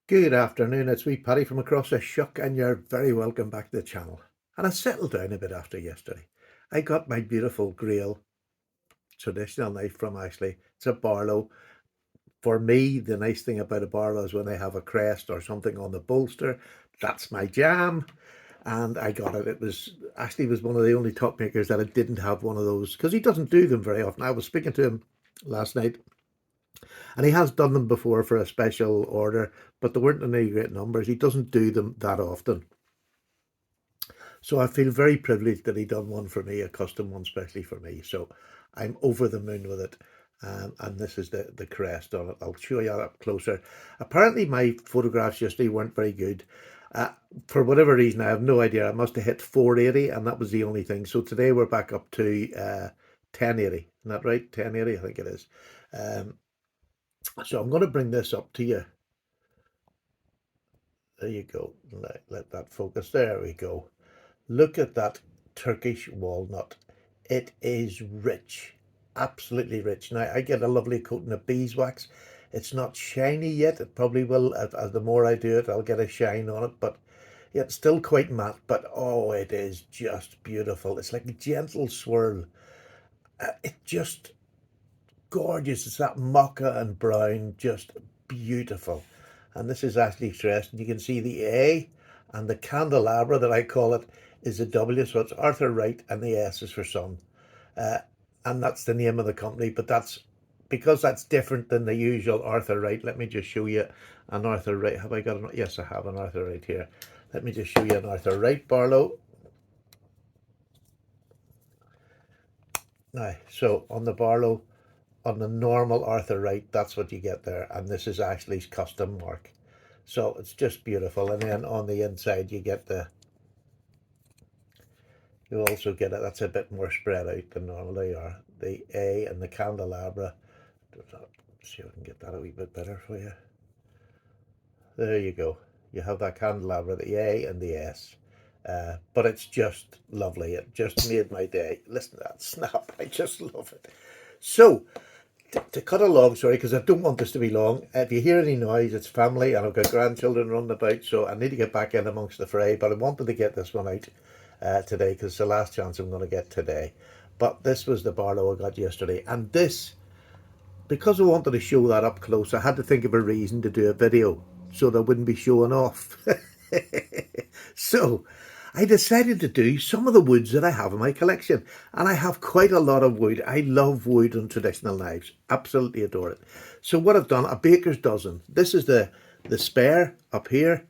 Good afternoon, it's wee Paddy from across the Shuck, and you're very welcome back to the channel. And I settled down a bit after yesterday. I got my beautiful Grail traditional knife from Ashley. It's a Barlow. For me, the nice thing about a Barlow is when they have a crest or something on the bolster. That's my jam. And I got it. Ashley was one of the only top makers that didn't have one of those because he doesn't do them very often. I was speaking to him last night, and he has done them before for a special order, but they weren't in any great numbers. He doesn't do them that often. So I feel very privileged that he done one for me, a custom one specially for me. So I'm over the moon with it. And this is the crest on it. I'll show you up closer. Apparently my photographs yesterday weren't very good. Uh, for whatever reason, I have no idea. I must have hit 480 and that was the only thing. So today we're back up to 1080. Isn't that right? 1080, I think it is. So I'm going to bring this up to you. There you go. Let that focus. There we go. Look at that Turkish walnut. It is rich, absolutely rich. Now, I get a lovely coating of beeswax. It's not shiny yet. It probably will. As the more I do it, I'll get a shine on it. But yeah, it's still quite matte. But oh, it is just beautiful. It's like a gentle swirl. It's just gorgeous. It's that mocha and brown, just beautiful. And this is Ashley's crest. And you can see the A and the candelabra that I call it is a W. So it's Arthur Wright and the S is for son. Uh, and that's the name of the company. But that's because that's different than the usual Arthur Wright. Let me just show you an Arthur Wright. Have I got an? Yes, I have an Arthur Wright here. Let me just show you an Arthur Wright Barlow. Now, so on the Barlow, on the normal Arthur Wright, that's what you get there. And this is Ashley's custom mark. So it's just beautiful. And then on the inside, you also get it. That's a bit more spread out than normally are. The A and the candelabra. Let's see if I can get that a wee bit better for you. There you go. You have that candelabra, the A and the S. But it's just lovely. It just made my day. Listen to that snap. I just love it. So, to cut a long story, because I don't want this to be long, if you hear any noise, it's family, and I've got grandchildren running about, so I need to get back in amongst the fray, but I wanted to get this one out today, because it's the last chance I'm going to get today. But this was the Barlow I got yesterday, and this, because I wanted to show that up close, I had to think of a reason to do a video, so that I wouldn't be showing off. So, I decided to do some of the woods that I have in my collection. And I have quite a lot of wood. I love wood and traditional knives. Absolutely adore it. So what I've done, a baker's dozen. This is the spare up here.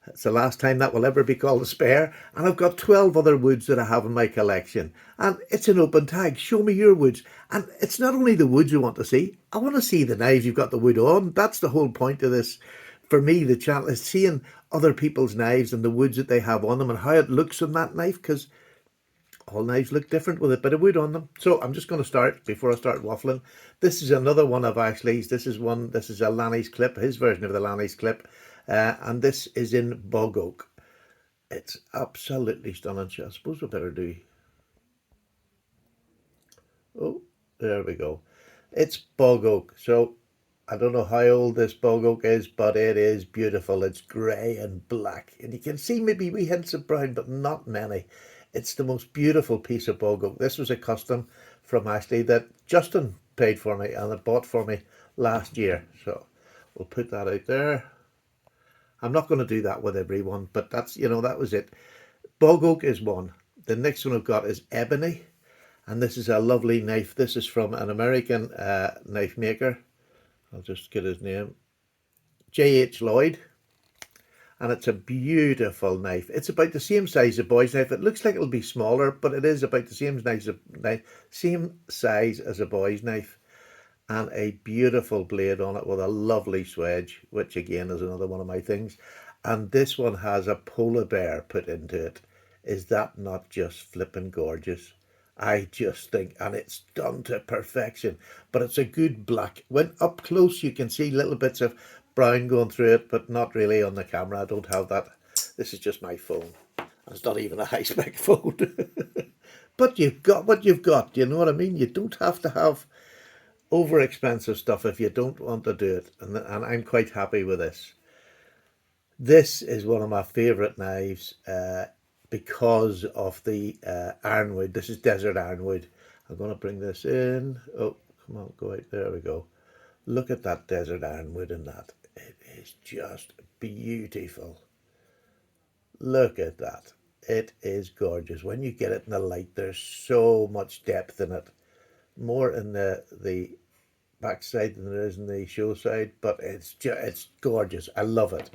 It's the last time that will ever be called a spare. And I've got 12 other woods that I have in my collection. And it's an open tag. Show me your woods. And it's not only the woods you want to see. I want to see the knives you've got the wood on. That's the whole point of this. For me, the channel is seeing other people's knives and the woods that they have on them and how it looks on that knife, because all knives look different with a bit of wood on them. So I'm just going to start, before I start waffling. This is another one of Ashley's. This is a Lanny's clip, his version of the Lanny's clip. And this is in bog oak. It's absolutely stunning. I suppose we better do. Oh, there we go. It's bog oak. So I don't know how old this bog oak is, but it is beautiful. It's grey and black. And you can see maybe wee hints of brown, but not many. It's the most beautiful piece of bog oak. This was a custom from Ashley that Justin paid for me and it bought for me last year. So we'll put that out there. I'm not going to do that with everyone, but that's, that was it. Bog oak is one. The next one I've got is ebony. And this is a lovely knife. This is from an American knife maker. I'll just get his name. J.H. Lloyd. And it's a beautiful knife. It's about the same size as a boy's knife. It looks like it'll be smaller, but it is about the same size as a boy's knife. And a beautiful blade on it with a lovely swedge, which again is another one of my things. And this one has a polar bear put into it. Is that not just flippin' gorgeous? I just think, and it's done to perfection, but it's a good black. When up close, you can see little bits of brown going through it, but not really on the camera. I don't have that. This is just my phone. It's not even a high-spec phone. But you've got what you've got. You know what I mean? You don't have to have over expensive stuff if you don't want to do it. And I'm quite happy with this. This is one of my favorite knives because of the ironwood. This is desert ironwood. I'm going to bring this in. Oh, come on, go out. There we go. Look at that desert ironwood in that. It is just beautiful. Look at that. It is gorgeous. When you get it in the light, there's so much depth in it. More in the backside than there is in the show side, but it's gorgeous. I love it.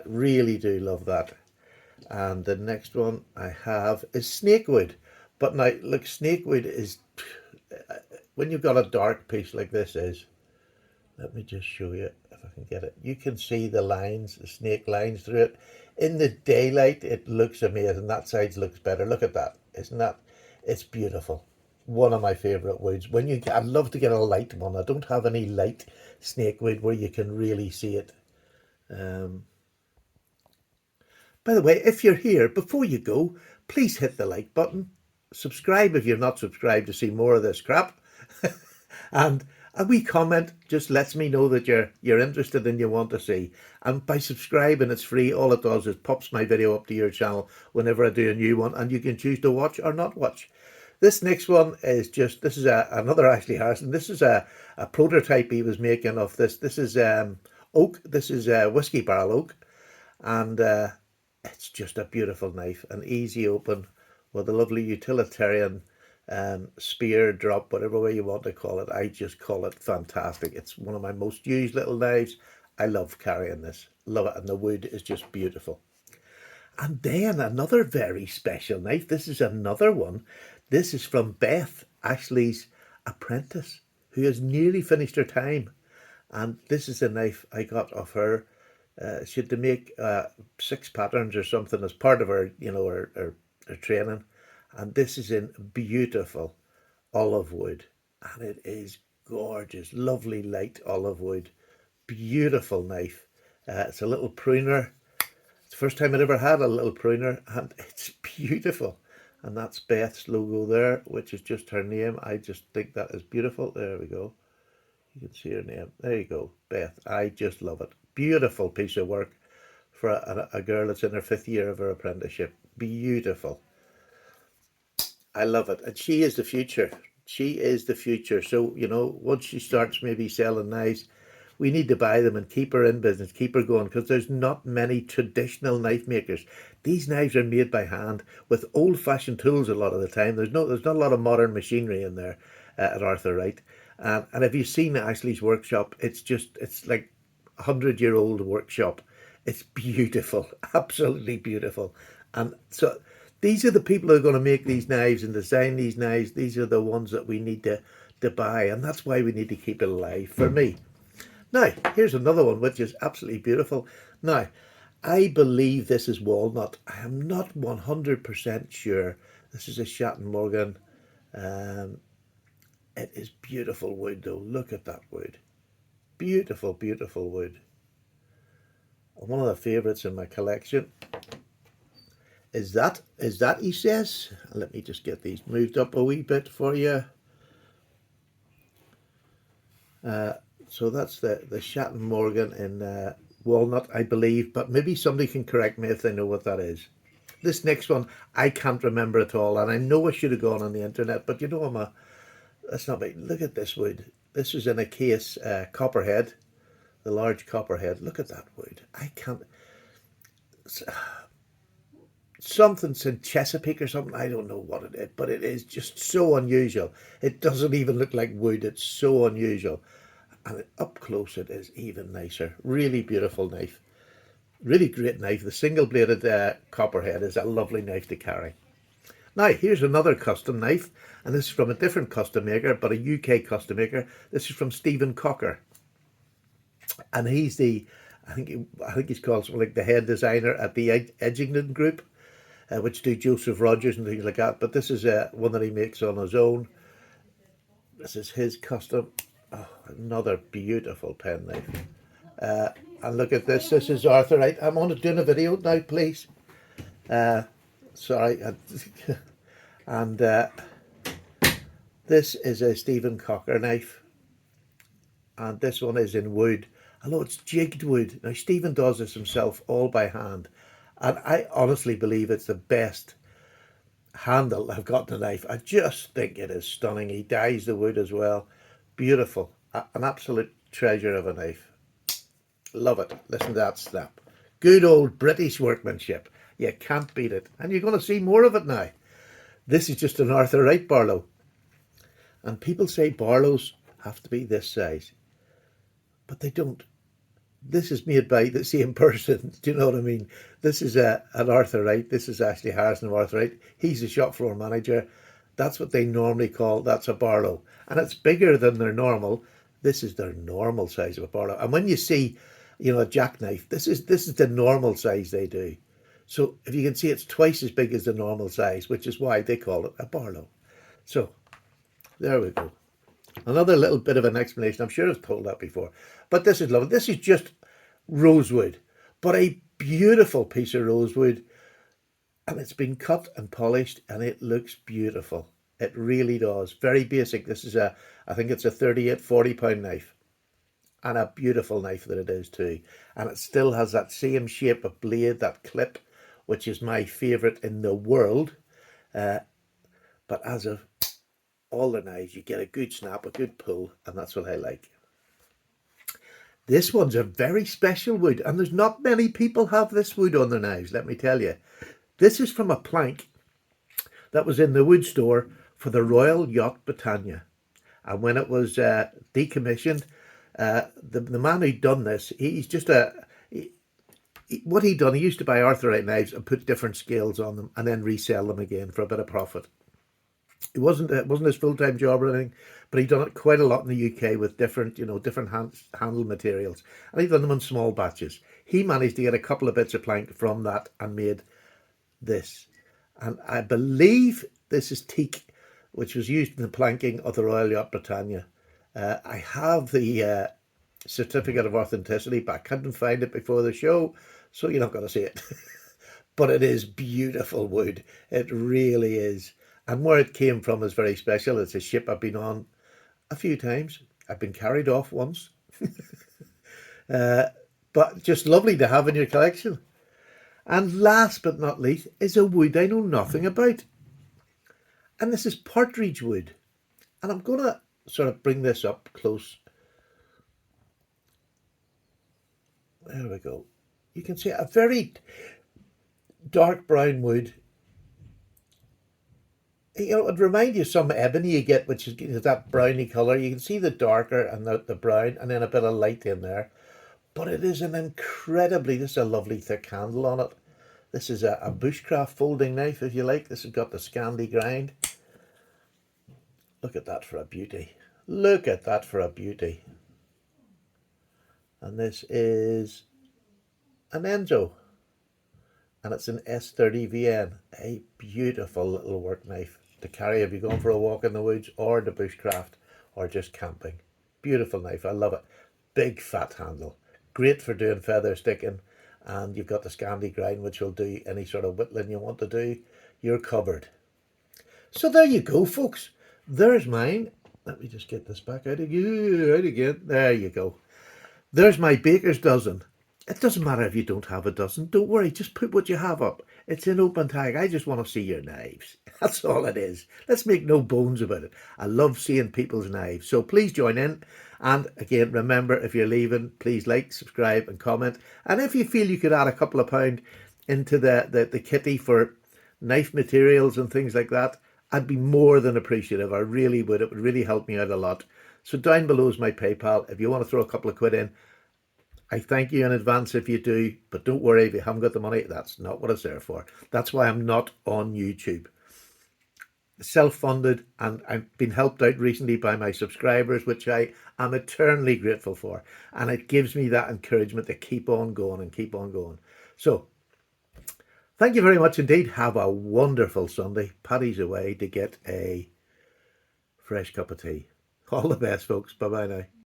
Really do love that. And the next one I have is snakewood. But now, look, snakewood is, when you've got a dark piece like this is, let me just show you if I can get it. You can see the lines, the snake lines through it. In the daylight, it looks amazing. That side looks better. Look at that. Isn't that? It's beautiful. One of my favorite woods. I'd love to get a light one. I don't have any light snakewood where you can really see it. By the way, if you're here, before you go, please hit the like button. Subscribe if you're not subscribed to see more of this crap. And a wee comment just lets me know that you're interested and you want to see. And by subscribing, it's free. All it does is pops my video up to your channel whenever I do a new one, and you can choose to watch or not watch. This next one is this is another Ashley Harrison. This is a prototype he was making of this. This is oak. This is whiskey barrel oak. And it's just a beautiful knife, an easy open with a lovely utilitarian spear, drop, whatever way you want to call it. I just call it fantastic. It's one of my most used little knives. I love carrying this, love it, and the wood is just beautiful. And then another very special knife. This is another one. This is from Beth, Ashley's apprentice, who has nearly finished her time. And this is a knife I got of her. She had to make 6 patterns or something as part of her, her training. And this is in beautiful olive wood. And it is gorgeous, lovely light olive wood. Beautiful knife. It's a little pruner. It's the first time I'd ever had a little pruner, and it's beautiful. And that's Beth's logo there, which is just her name. I just think that is beautiful. There we go. You can see her name. There you go, Beth. I just love it. Beautiful piece of work for a girl that's in her 5th year of her apprenticeship. Beautiful. I love it. And she is the future. She is the future. So, once she starts maybe selling knives, we need to buy them and keep her in business, keep her going, because there's not many traditional knife makers. These knives are made by hand with old-fashioned tools a lot of the time. There's not a lot of modern machinery in there at Arthur Wright. And if you've seen Ashley's workshop, it's like 100-year-old workshop. It's beautiful, absolutely beautiful. And so these are the people who are going to make these knives and design these knives. These are the ones that we need to buy, and that's why we need to keep it alive for me. Now, here's another one which is absolutely beautiful. Now, I believe this is walnut. I am not 100% sure. This is a Shatton Morgan. It is beautiful wood though. Look at that wood. Beautiful, beautiful wood. One of the favourites in my collection is that, he says. Let me just get these moved up a wee bit for you. So that's the Shatton Morgan in walnut, I believe, but maybe somebody can correct me if they know what that is. This next one, I can't remember at all, and I know I should have gone on the internet, but that's not me. Look at this wood. This is in a case, copperhead, the large copperhead. Look at that wood. I can't... Something's in Chesapeake or something. I don't know what it is, but it is just so unusual. It doesn't even look like wood. It's so unusual. And up close it is even nicer. Really beautiful knife. Really great knife. The single-bladed copperhead is a lovely knife to carry. Now, here's another custom knife, and this is from a different custom maker, but a UK custom maker. This is from Stephen Cocker. And he's I think he's called something like the head designer at the Edgington Group, which do Joseph Rogers and things like that. But this is one that he makes on his own. This is his custom. Oh, another beautiful pen knife. And look at this. This is Arthur Wright. I'm on doing a video now, please. Sorry. And this is a Stephen Cocker knife. And this one is in wood. Although it's jigged wood. Now, Stephen does this himself all by hand. And I honestly believe it's the best handle I've got in a knife. I just think it is stunning. He dyes the wood as well. Beautiful. An absolute treasure of a knife. Love it. Listen to that snap. Good old British workmanship. You can't beat it. And you're going to see more of it now. This is just an Arthur Wright Barlow. And people say Barlows have to be this size. But they don't. This is made by the same person. Do you know what I mean? This is an Arthur Wright. This is actually Harrison of Arthur Wright. He's the shop floor manager. That's what they normally call, that's a Barlow. And it's bigger than their normal. This is their normal size of a Barlow. And when you see, a jackknife, this is the normal size they do. So if you can see, it's twice as big as the normal size, which is why they call it a Barlow. So there we go. Another little bit of an explanation. I'm sure I've told that before. But this is lovely. This is just rosewood, but a beautiful piece of rosewood. And it's been cut and polished and it looks beautiful. It really does. Very basic. This is I think it's a 38, 40-pound knife. And a beautiful knife that it is too. And it still has that same shape of blade, that clip, which is my favourite in the world. But as of all the knives, you get a good snap, a good pull, and that's what I like. This one's a very special wood, and there's not many people have this wood on their knives, let me tell you. This is from a plank that was in the wood store for the Royal Yacht Britannia. And when it was decommissioned, the man who'd done this, he's just what he'd done, he used to buy Arthur Wright knives and put different scales on them and then resell them again for a bit of profit. It wasn't his full-time job or anything, but he'd done it quite a lot in the UK with different handle materials. And he'd done them in small batches. He managed to get a couple of bits of plank from that and made this. And I believe this is teak, which was used in the planking of the Royal Yacht Britannia. I have the certificate of authenticity, but I couldn't find it before the show, so you're not going to see it. But it is beautiful wood. It really is. And where it came from is very special. It's a ship I've been on a few times. I've been carried off once. But just lovely to have in your collection. And last but not least is a wood I know nothing about. And this is partridge wood. And I'm going to sort of bring this up close. There we go. You can see a very dark brown wood. It'd remind you of some ebony you get, which is that browny colour. You can see the darker and the brown, and then a bit of light in there. But it is an incredibly, this is a lovely thick handle on it. This is a bushcraft folding knife, if you like. This has got the Scandi grind. Look at that for a beauty. Look at that for a beauty. And this is an Enzo. And it's an S30VN. A beautiful little work knife to carry if you're going for a walk in the woods or the bushcraft or just camping. Beautiful knife. I love it. Big fat handle. Great for doing feather sticking. And you've got the Scandi grind, which will do any sort of whittling you want to do. You're covered. So there you go, folks. There's mine. Let me just get this back out again. There you go. There's my baker's dozen. It doesn't matter if you don't have a dozen. Don't worry. Just put what you have up. It's an open tag. I just want to see your knives. That's all it is. Let's make no bones about it. I love seeing people's knives. So please join in. And again, remember, if you're leaving, please like, subscribe and comment. And if you feel you could add a couple of pound into the kitty for knife materials and things like that, I'd be more than appreciative. I really would. It would really help me out a lot. So down below is my PayPal. If you want to throw a couple of quid in, I thank you in advance if you do, but don't worry if you haven't got the money. That's not what it's there for. That's why I'm not on YouTube. Self-funded, and I've been helped out recently by my subscribers, which I am eternally grateful for. And it gives me that encouragement to keep on going and keep on going. So, thank you very much indeed. Have a wonderful Sunday. Paddy's away to get a fresh cup of tea. All the best, folks. Bye-bye now.